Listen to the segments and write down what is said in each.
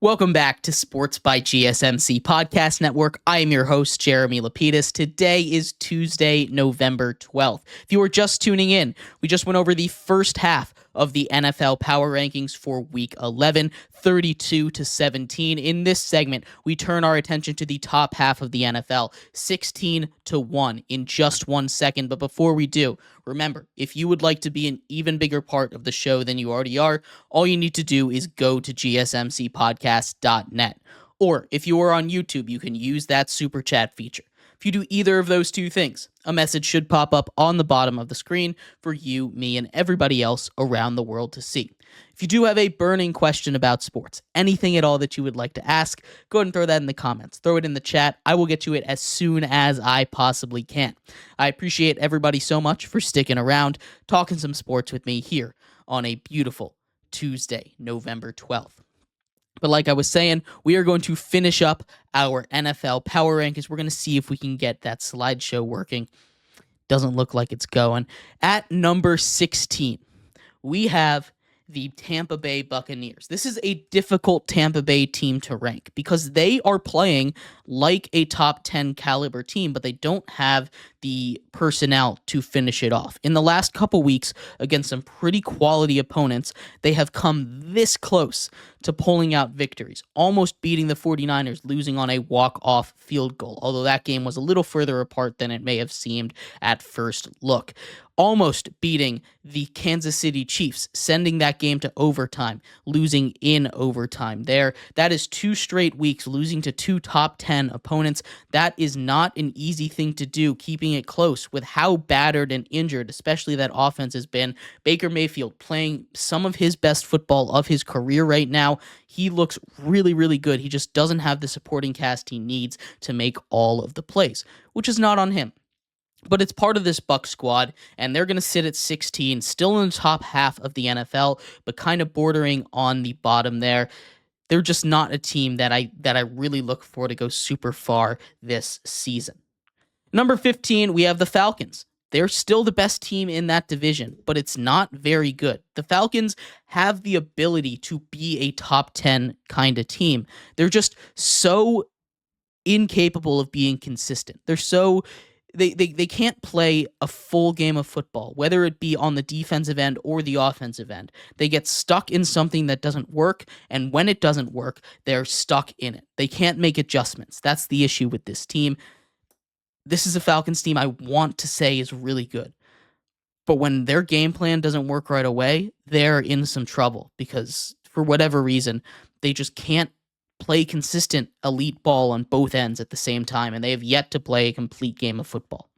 Welcome back to Sports by GSMC Podcast Network. I am your host, Jeremy Lapidus. Today is Tuesday, November 12th. If you are just tuning in, we just went over the first half of the NFL Power Rankings for Week 11, 32-17. In this segment, we turn our attention to the top half of the NFL, 16-1 in just 1 second. But before we do, remember, if you would like to be an even bigger part of the show than you already are, all you need to do is go to gsmcpodcast.net. Or if you are on YouTube, you can use that super chat feature. If you do either of those two things, a message should pop up on the bottom of the screen for you, me, and everybody else around the world to see. If you do have a burning question about sports, anything at all that you would like to ask, go ahead and throw that in the comments. Throw it in the chat. I will get to it as soon as I possibly can. I appreciate everybody so much for sticking around, talking some sports with me here on a beautiful Tuesday, November 12th. But like I was saying, we are going to finish up our NFL Power Rankings. We're going to see if we can get that slideshow working. Doesn't look like it's going. At number 16, we have the Tampa Bay Buccaneers. This is a difficult Tampa Bay team to rank because they are playing like a top 10 caliber team, but they don't have the personnel to finish it off. In the last couple weeks against some pretty quality opponents, they have come this close to pulling out victories, almost beating the 49ers, losing on a walk-off field goal, although that game was a little further apart than it may have seemed at first look. Almost beating the Kansas City Chiefs, sending that game to overtime, losing in overtime there. That is 2 straight weeks, losing to 2 top 10 opponents. That is not an easy thing to do, keeping it close with how battered and injured, especially that offense has been. Baker Mayfield playing some of his best football of his career right now. He looks really, really good. He just doesn't have the supporting cast he needs to make all of the plays, which is not on him. But it's part of this Bucs squad, and they're going to sit at 16, still in the top half of the NFL, but kind of bordering on the bottom there. They're just not a team that I really look for to go super far this season. Number 15, we have the Falcons. They're still the best team in that division, but it's not very good. The Falcons have the ability to be a top 10 kind of team. They're just so incapable of being consistent. They're so... They can't play a full game of football, whether it be on the defensive end or the offensive end. They get stuck in something that doesn't work, and when it doesn't work, they're stuck in it. They can't make adjustments. That's the issue with this team. This is a Falcons team I want to say is really good. But when their game plan doesn't work right away, they're in some trouble because for whatever reason, they just can't play consistent elite ball on both ends at the same time, and they have yet to play a complete game of football.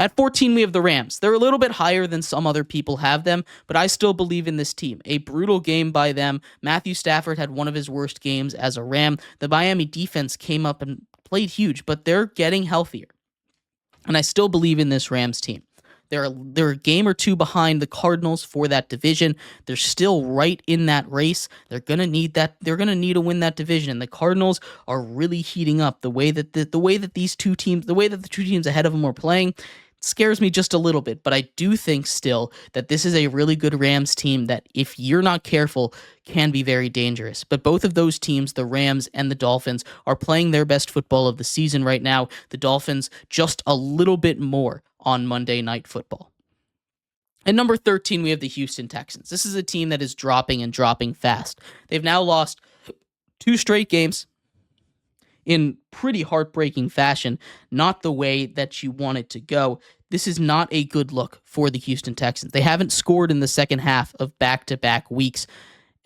At 14, we have the Rams. They're a little bit higher than some other people have them, but I still believe in this team. A brutal game by them. Matthew Stafford had one of his worst games as a Ram. The Miami defense came up and played huge, but they're getting healthier. And I still believe in this Rams team. They're a game or two behind the Cardinals for that division. They're still right in that race. They're gonna need that. They're gonna need to win that division. And the Cardinals are really heating up. The way that the two teams ahead of them are playing scares me just a little bit. But I do think still that this is a really good Rams team that, if you're not careful, can be very dangerous. But both of those teams, the Rams and the Dolphins, are playing their best football of the season right now. The Dolphins just a little bit more on Monday Night Football. At number 13, we have the Houston Texans. This is a team that is dropping fast. They've now lost 2 straight games in pretty heartbreaking fashion, not the way that you want it to go. This is not a good look for the Houston Texans. They haven't scored in the second half of back-to-back weeks,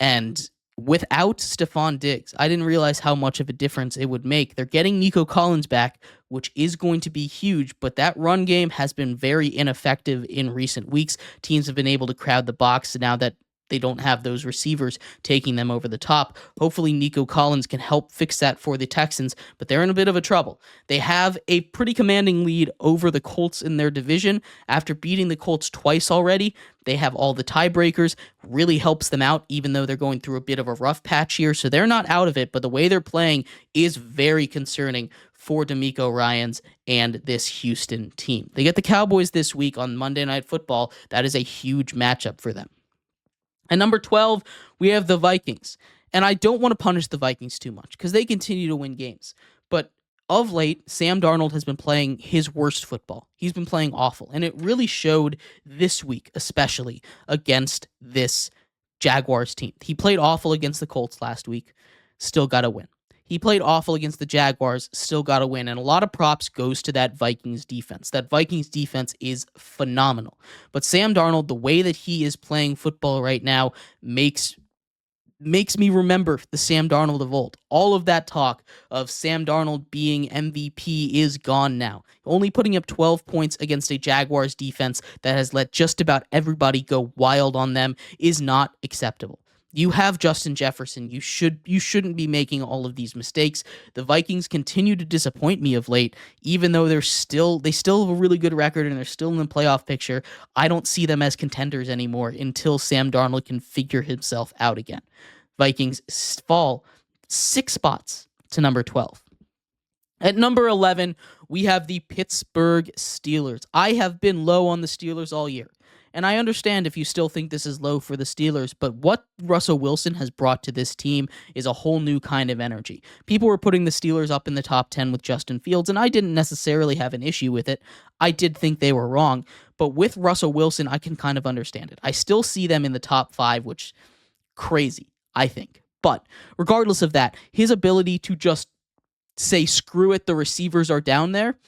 and without Stephon Diggs, I didn't realize how much of a difference it would make. They're getting Nico Collins back, which is going to be huge, but that run game has been very ineffective in recent weeks. Teams have been able to crowd the box now that they don't have those receivers taking them over the top. Hopefully Nico Collins can help fix that for the Texans, but they're in a bit of a trouble. They have a pretty commanding lead over the Colts in their division. After beating the Colts twice already, they have all the tiebreakers, really helps them out, even though they're going through a bit of a rough patch here. So they're not out of it, but the way they're playing is very concerning for DeMeco Ryans and this Houston team. They get the Cowboys this week on Monday Night Football. That is a huge matchup for them. At number 12, we have the Vikings. And I don't want to punish the Vikings too much because they continue to win games. But of late, Sam Darnold has been playing his worst football. He's been playing awful. And it really showed this week, especially against this Jaguars team. He played awful against the Colts last week, still got a win. He played awful against the Jaguars, still got a win. And a lot of props goes to that Vikings defense. That Vikings defense is phenomenal. But Sam Darnold, the way that he is playing football right now, makes me remember the Sam Darnold of old. All of that talk of Sam Darnold being MVP is gone now. Only putting up 12 points against a Jaguars defense that has let just about everybody go wild on them is not acceptable. You have Justin Jefferson. You shouldn't be making all of these mistakes. The Vikings continue to disappoint me of late, even though they still have a really good record and they're still in the playoff picture. I don't see them as contenders anymore until Sam Darnold can figure himself out again. Vikings fall 6 spots to number 12. At number 11, we have the Pittsburgh Steelers. I have been low on the Steelers all year. And I understand if you still think this is low for the Steelers, but what Russell Wilson has brought to this team is a whole new kind of energy. People were putting the Steelers up in the top 10 with Justin Fields, and I didn't necessarily have an issue with it. I did think they were wrong, but with Russell Wilson, I can kind of understand it. I still see them in the top 5, which crazy, I think. But regardless of that, his ability to just say, screw it, the receivers are down there,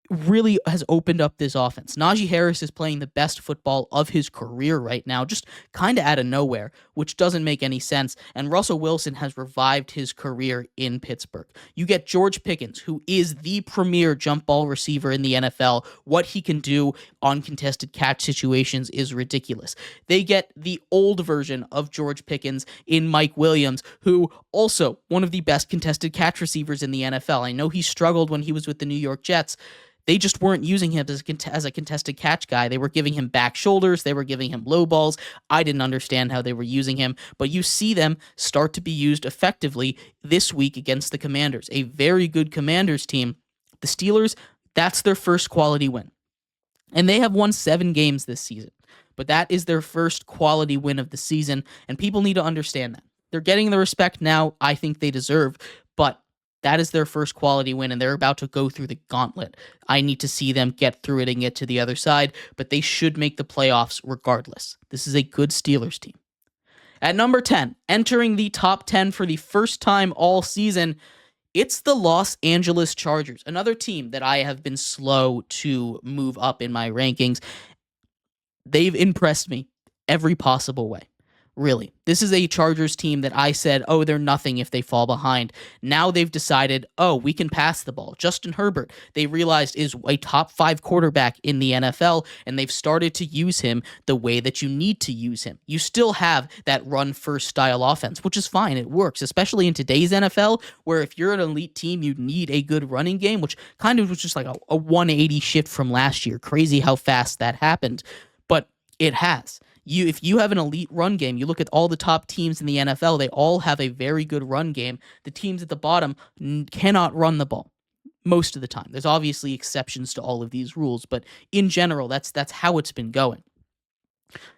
really has opened up this offense. Najee Harris is playing the best football of his career right now, just kind of out of nowhere, which doesn't make any sense. And Russell Wilson has revived his career in Pittsburgh. You get George Pickens, who is the premier jump ball receiver in the NFL. What he can do on contested catch situations is ridiculous. They get the old version of George Pickens in Mike Williams, who also one of the best contested catch receivers in the NFL. I know he struggled when he was with the New York Jets. They just weren't using him as a contested catch guy. They were giving him back shoulders. They were giving him low balls. I didn't understand how they were using him, but you see them start to be used effectively this week against the Commanders, a very good Commanders team. The Steelers, that's their first quality win. And they have won 7 games this season, but that is their first quality win of the season, and people need to understand that. They're getting the respect now I think they deserve, but that is their first quality win, and they're about to go through the gauntlet. I need to see them get through it and get to the other side, but they should make the playoffs regardless. This is a good Steelers team. At number 10, entering the top 10 for the first time all season, it's the Los Angeles Chargers, another team that I have been slow to move up in my rankings. They've impressed me every possible way. Really, this is a Chargers team that I said, oh, they're nothing if they fall behind. Now they've decided, oh, we can pass the ball. Justin Herbert, they realized, is a top 5 quarterback in the NFL, and they've started to use him the way that you need to use him. You still have that run-first style offense, which is fine. It works, especially in today's NFL, where if you're an elite team, you need a good running game, which kind of was just like a 180 shift from last year. Crazy how fast that happened, but it has. If you have an elite run game, you look at all the top teams in the NFL, they all have a very good run game. The teams at the bottom cannot run the ball most of the time. There's obviously exceptions to all of these rules, but in general, that's how it's been going.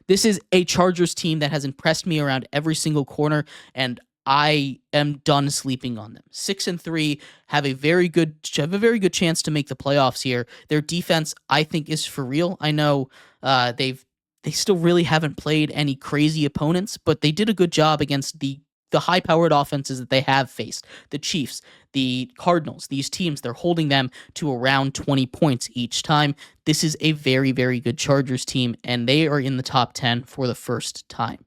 This is a Chargers team that has impressed me around every single corner, and I am done sleeping on them. 6-3 have a very good chance to make the playoffs here. Their defense, I think, is for real. I know they still really haven't played any crazy opponents, but they did a good job against the high-powered offenses that they have faced. The Chiefs, the Cardinals, these teams, they're holding them to around 20 points each time. This is a very, very good Chargers team, and they are in the top 10 for the first time.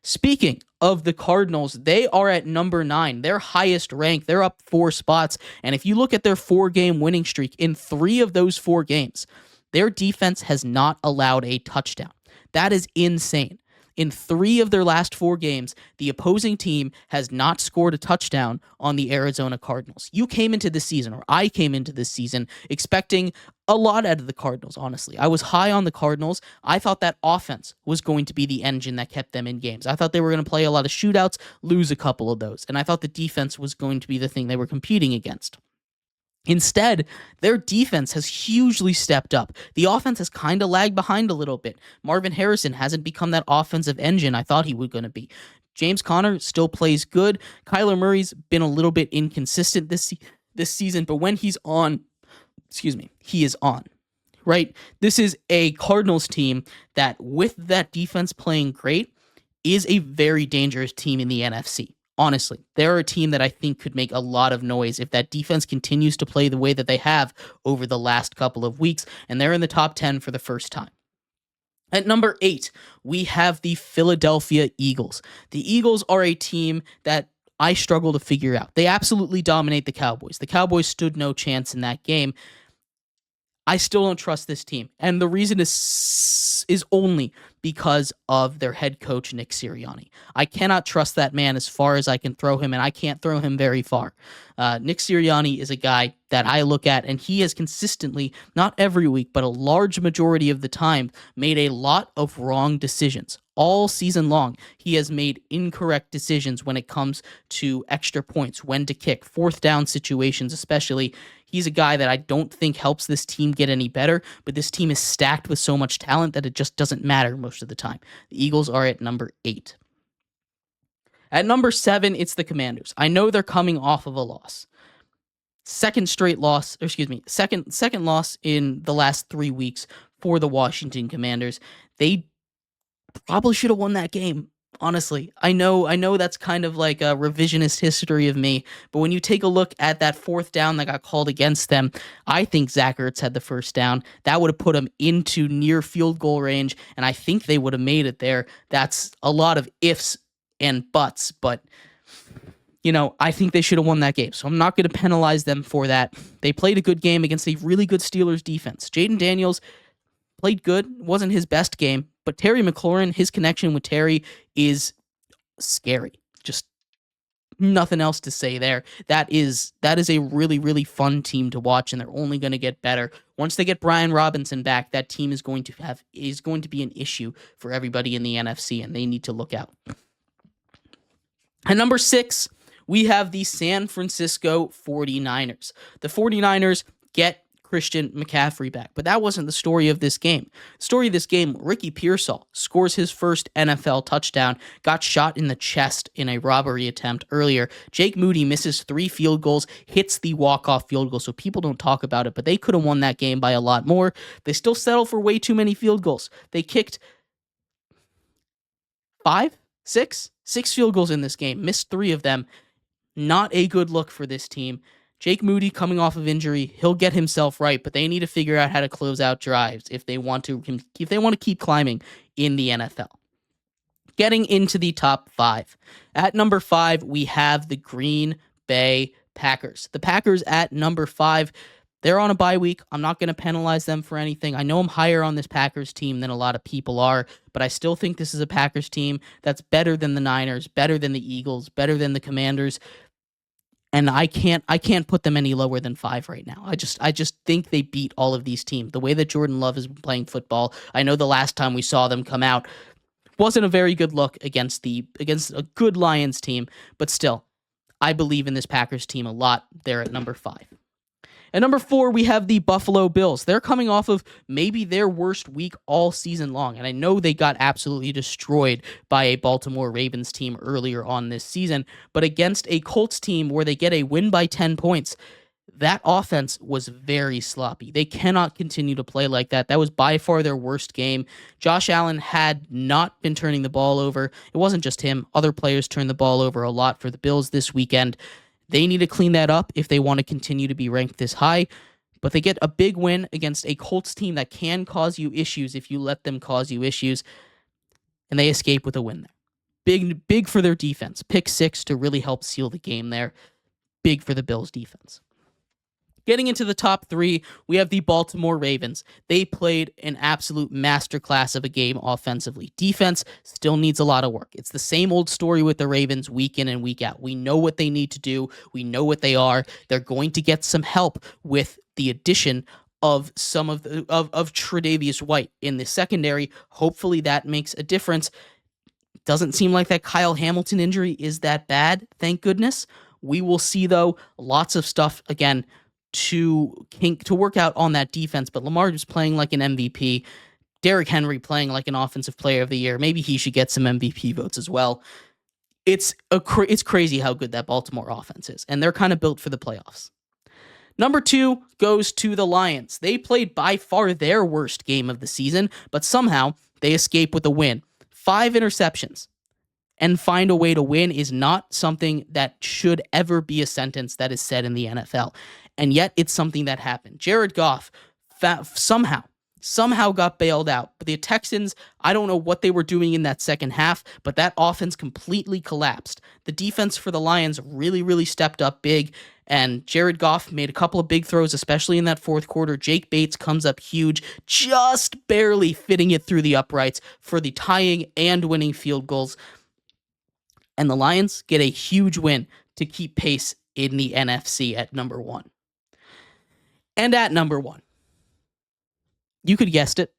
Speaking of the Cardinals, they are at number 9, their highest rank. They're up 4 spots, and if you look at their 4-game winning streak, in 3 of those 4 games, their defense has not allowed a touchdown. That is insane. In 3 of their last 4 games, the opposing team has not scored a touchdown on the Arizona Cardinals. You came into this season, or I came into this season, expecting a lot out of the Cardinals, honestly. I was high on the Cardinals. I thought that offense was going to be the engine that kept them in games. I thought they were going to play a lot of shootouts, lose a couple of those, and I thought the defense was going to be the thing they were competing against. Instead, their defense has hugely stepped up. The offense has kind of lagged behind a little bit. Marvin Harrison hasn't become that offensive engine I thought he was going to be. James Conner still plays good. Kyler Murray's been a little bit inconsistent this season, but when he's on, he is on, right? This is a Cardinals team that, with that defense playing great, is a very dangerous team in the NFC. Honestly, they're a team that I think could make a lot of noise if that defense continues to play the way that they have over the last couple of weeks, and they're in the top 10 for the first time. At number 8, we have the Philadelphia Eagles. The Eagles are a team that I struggle to figure out. They absolutely dominate the Cowboys. The Cowboys stood no chance in that game. I still don't trust this team. And the reason is only because of their head coach, Nick Sirianni. I cannot trust that man as far as I can throw him, and I can't throw him very far. Nick Sirianni is a guy that I look at, and he has consistently, not every week, but a large majority of the time, made a lot of wrong decisions. All season long, he has made incorrect decisions when it comes to extra points, when to kick, fourth down situations especially. He's a guy that I don't think helps this team get any better, but this team is stacked with so much talent that it just doesn't matter most of the time. The Eagles are at number 8. At number 7, it's the Commanders. I know they're coming off of a loss. Second loss in the last 3 weeks for the Washington Commanders. They probably should have won that game. Honestly, I know that's kind of like a revisionist history of me, but when you take a look at that fourth down that got called against them, I think Zach Ertz had the first down. That would have put them into near field goal range, and I think they would have made it there. That's a lot of ifs and buts, but I think they should have won that game, so I'm not going to penalize them for that. They played a good game against a really good Steelers defense. Jaden Daniels played good, wasn't his best game, but Terry McLaurin, his connection with Terry is scary. Just nothing else to say there. That is a really, really fun team to watch, and they're only going to get better. Once they get Brian Robinson back, that team is going to be an issue for everybody in the NFC, and they need to look out. At number 6, we have the San Francisco 49ers. The 49ers get Christian McCaffrey back, but that wasn't the story of this game. The story of this game, Ricky Pearsall scores his first NFL touchdown, got shot in the chest in a robbery attempt earlier. Jake Moody misses 3 field goals, hits the walk-off field goal, so people don't talk about it, but they could have won that game by a lot more. They still settle for way too many field goals. They kicked 6 field goals in this game, missed 3 of them. Not a good look for this team. Jake Moody coming off of injury, he'll get himself right, but they need to figure out how to close out drives if they want to keep climbing in the NFL. Getting into the top 5. At number 5, we have the Green Bay Packers. The Packers at number 5, they're on a bye week. I'm not going to penalize them for anything. I know I'm higher on this Packers team than a lot of people are, but I still think this is a Packers team that's better than the Niners, better than the Eagles, better than the Commanders. And I can't put them any lower than 5 right now. I just think they beat all of these teams. The way that Jordan Love is playing football, I know the last time we saw them come out wasn't a very good look against a good Lions team, but still, I believe in this Packers team a lot. They're at number 5. At number 4, we have the Buffalo Bills. They're coming off of maybe their worst week all season long, and I know they got absolutely destroyed by a Baltimore Ravens team earlier on this season, but against a Colts team where they get a win by 10 points, that offense was very sloppy. They cannot continue to play like that. That was by far their worst game. Josh Allen had not been turning the ball over. It wasn't just him. Other players turned the ball over a lot for the Bills this weekend. They need to clean that up if they want to continue to be ranked this high, but they get a big win against a Colts team that can cause you issues if you let them cause you issues, and they escape with a win there. Big for their defense. Pick 6 to really help seal the game there. Big for the Bills' defense. Getting into the top 3, we have the Baltimore Ravens. They played an absolute masterclass of a game offensively. Defense still needs a lot of work. It's the same old story with the Ravens week in and week out. We know what they need to do. We know what they are. They're going to get some help with the addition of some of Tre'Davious White in the secondary. Hopefully that makes a difference. Doesn't seem like that Kyle Hamilton injury is that bad, thank goodness. We will see, though, lots of stuff, again, to work out on that defense, but Lamar is playing like an MVP. Derrick Henry playing like an offensive player of the year. Maybe he should get some MVP votes as well. It's crazy how good that Baltimore offense is, and they're kind of built for the playoffs. Number 2 goes to the Lions. They played by far their worst game of the season, but somehow they escape with a win. 5 interceptions and find a way to win is not something that should ever be a sentence that is said in the NFL. And yet it's something that happened. Jared Goff somehow got bailed out. But the Texans, I don't know what they were doing in that second half, but that offense completely collapsed. The defense for the Lions really, really stepped up big, and Jared Goff made a couple of big throws, especially in that fourth quarter. Jake Bates comes up huge, just barely fitting it through the uprights for the tying and winning field goals. And the Lions get a huge win to keep pace in the NFC at number 1. And at number 1, you could have guessed it.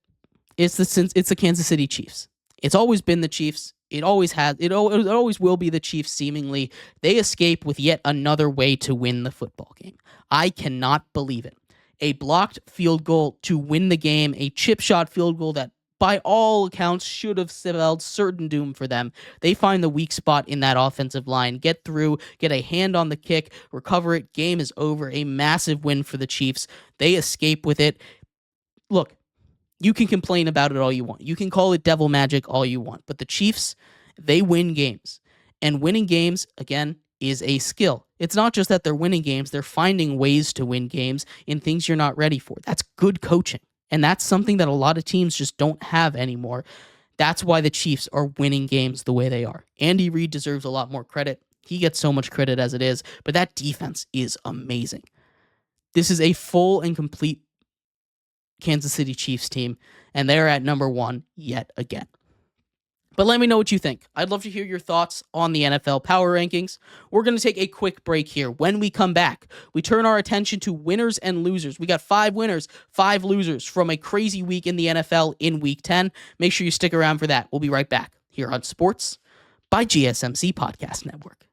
It's the Kansas City Chiefs. It's always been the Chiefs. It always has. It always will be the Chiefs, seemingly. They escape with yet another way to win the football game. I cannot believe it. A blocked field goal to win the game, a chip shot field goal that, by all accounts, should have spelled certain doom for them. They find the weak spot in that offensive line, get through, get a hand on the kick, recover it, game is over. A massive win for the Chiefs. They escape with it. Look, you can complain about it all you want. You can call it devil magic all you want. But the Chiefs, they win games. And winning games, again, is a skill. It's not just that they're winning games. They're finding ways to win games in things you're not ready for. That's good coaching. And that's something that a lot of teams just don't have anymore. That's why the Chiefs are winning games the way they are. Andy Reid deserves a lot more credit. He gets so much credit as it is. But that defense is amazing. This is a full and complete Kansas City Chiefs team, and they're at number 1 yet again. But let me know what you think. I'd love to hear your thoughts on the NFL power rankings. We're going to take a quick break here. When we come back, we turn our attention to winners and losers. We got 5 winners, 5 losers from a crazy week in the NFL in Week 10. Make sure you stick around for that. We'll be right back here on Sports by GSMC Podcast Network.